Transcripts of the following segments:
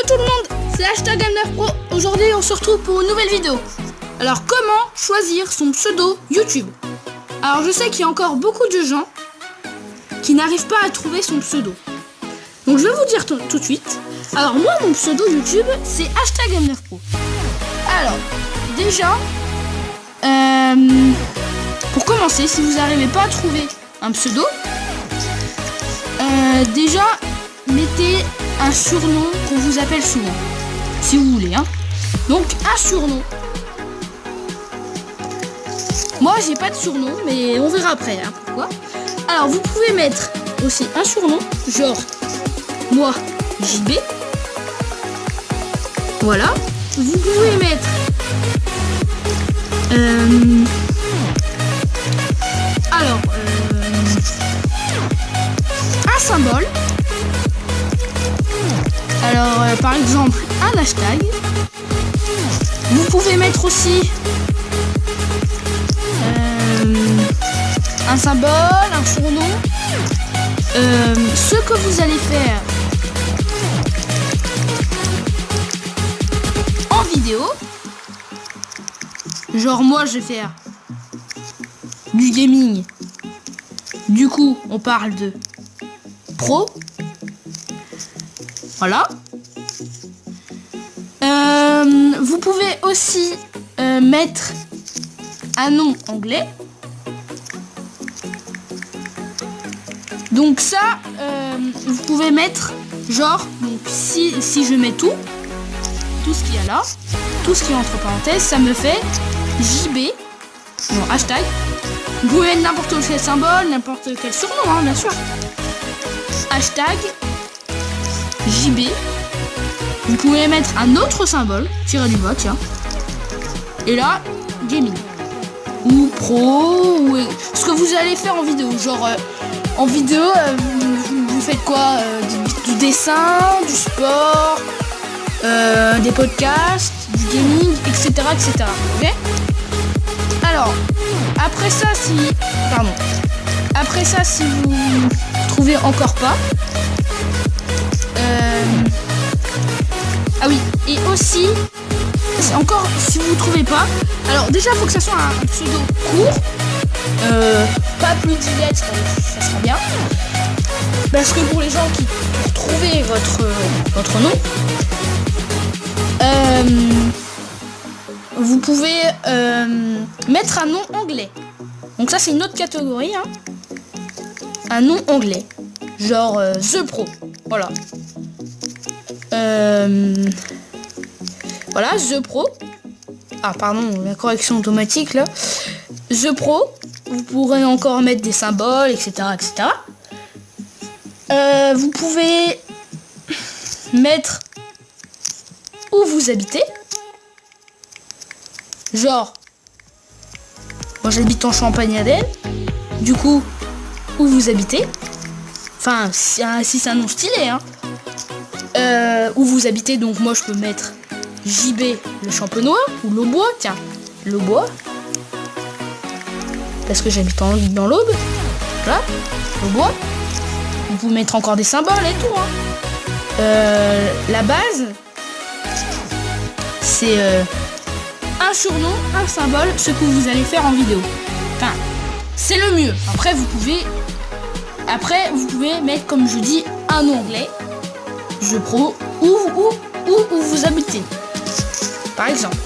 tout le monde, c'est hashtag M9Pro. Aujourd'hui on se retrouve pour une nouvelle vidéo. Alors comment choisir son pseudo YouTube? Alors je sais qu'il y a encore beaucoup de gens qui n'arrivent pas à trouver son pseudo. Donc je vais vous dire tout de suite. Alors moi mon pseudo YouTube c'est hashtag M9Pro. Alors déjà pour commencer, si vous n'arrivez pas à trouver un pseudo, déjà mettez un surnom qu'on vous appelle souvent, si vous voulez, hein. Donc un surnom. Moi j'ai pas de surnom, mais on verra après, hein, pourquoi. Alors vous pouvez mettre aussi un surnom, genre moi JB. Voilà. Vous pouvez mettre un symbole. Alors par exemple un hashtag. Vous pouvez mettre aussi un symbole, un surnom. Ce que vous allez faire en vidéo. Genre moi je vais faire du gaming. Du coup on parle de pro. Voilà. Vous pouvez aussi mettre un nom anglais. Donc ça, vous pouvez mettre genre, donc si je mets tout ce qu'il y a là, tout ce qui est entre parenthèses, ça me fait JB, non hashtag. Vous pouvez mettre n'importe quel symbole, n'importe quel surnom, hein, bien sûr. Hashtag JB. Vous pouvez mettre un autre symbole, tiré du bas, tiens. Et là, gaming. Ou pro, ou ce que vous allez faire en vidéo. Genre, en vidéo, vous faites quoi? Du dessin, du sport, des podcasts, du gaming, etc. etc. Ok? Alors, après ça, si vous trouvez encore pas, ah oui, et aussi, encore si vous ne trouvez pas, alors déjà il faut que ça soit un pseudo court, pas plus de 10 lettres, ça sera bien, parce que pour les gens qui pour trouver votre nom, vous pouvez mettre un nom anglais. Donc ça c'est une autre catégorie, hein. Un nom anglais, genre The Pro, voilà. Voilà, The Pro. Ah pardon, la correction automatique là. The Pro. Vous pourrez encore mettre des symboles, etc. etc. Vous pouvez mettre où vous habitez. Genre, moi j'habite en Champagne-Ardenne. Du coup, où vous habitez. Enfin, si c'est un nom stylé, hein. Où vous habitez, donc moi je peux mettre JB le Champenois ou l'Aubois, tiens, l'Aubois, parce que j'habite dans l'Aube, voilà, l'Aubois. Vous pouvez mettre encore des symboles et tout, hein. La base, c'est un surnom, un symbole, ce que vous allez faire en vidéo. Enfin, c'est le mieux. Après, vous pouvez mettre, comme je dis, un nom anglais. Je pro où vous habitez. Par exemple,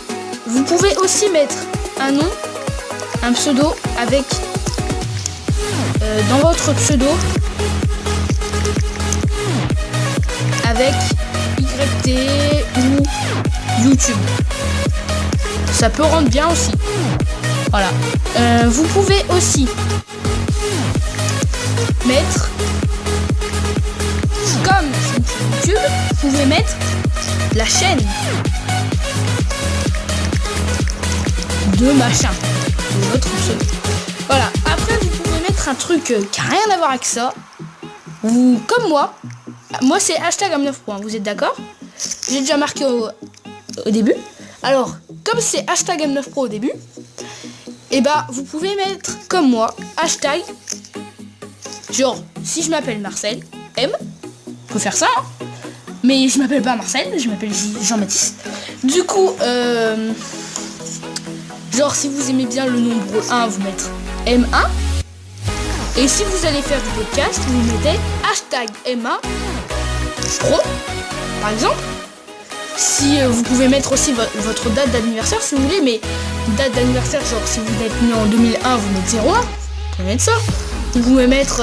vous pouvez aussi mettre un nom, un pseudo avec dans votre pseudo avec YT ou YouTube. Ça peut rendre bien aussi. Voilà. Vous pouvez aussi mettre comme YouTube, vous pouvez mettre la chaîne de machin, de votre pseudo. Voilà. Après, vous pouvez mettre un truc qui n'a rien à voir avec ça. Vous, comme moi c'est hashtag M9Pro, hein, vous êtes d'accord? J'ai déjà marqué au début. Alors, comme c'est hashtag M9Pro au début, et bah vous pouvez mettre comme moi hashtag, genre si je m'appelle Marcel M, on peut faire ça, hein. Mais je m'appelle pas Marcel, je m'appelle Jean-Baptiste. Du coup, genre si vous aimez bien le nombre 1, vous mettez M1. Et si vous allez faire du podcast, vous mettez hashtag M1 Pro, par exemple. Si vous pouvez mettre aussi votre date d'anniversaire si vous voulez, mais date d'anniversaire, genre si vous êtes né en 2001, vous mettez 01, vous pouvez mettre ça. Vous pouvez mettre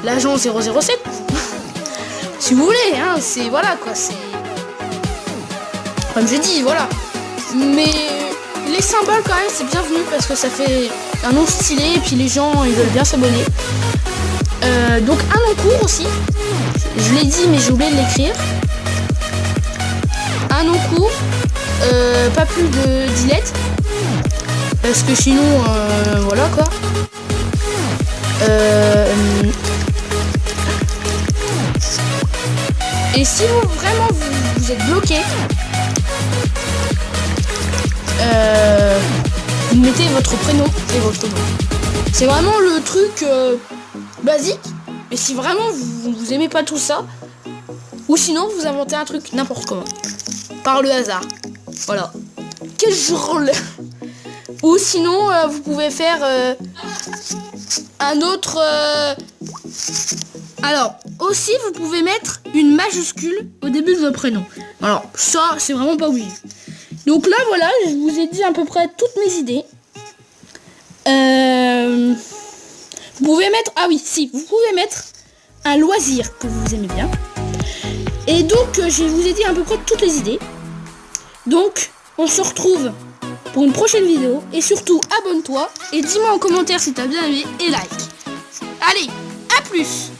l'agent 007, si vous voulez, hein, c'est voilà quoi, c'est comme je dis, voilà. Mais les symboles quand même c'est bienvenu parce que ça fait un nom stylé et puis les gens ils veulent bien s'abonner. Donc un long court aussi, je l'ai dit mais j'ai oublié de l'écrire. Un long court, pas plus de 10 lettres parce que sinon voilà quoi. Et si vous vraiment vous êtes bloqué, vous mettez votre prénom et votre nom. C'est vraiment le truc basique. Mais si vraiment vous aimez pas tout ça, ou sinon vous inventez un truc n'importe comment, par le hasard. Voilà. Quel drôle. Ou sinon vous pouvez faire un autre. Alors aussi vous pouvez mettre une majuscule au début de votre prénom. Alors ça c'est vraiment pas obligé. Donc là voilà, je vous ai dit à peu près toutes mes idées. Vous pouvez mettre, ah oui si, vous pouvez mettre un loisir que vous aimez bien. Et donc je vous ai dit à peu près toutes les idées. Donc on se retrouve pour une prochaine vidéo. Et surtout abonne-toi et dis-moi en commentaire si t'as bien aimé et like. Allez, à plus.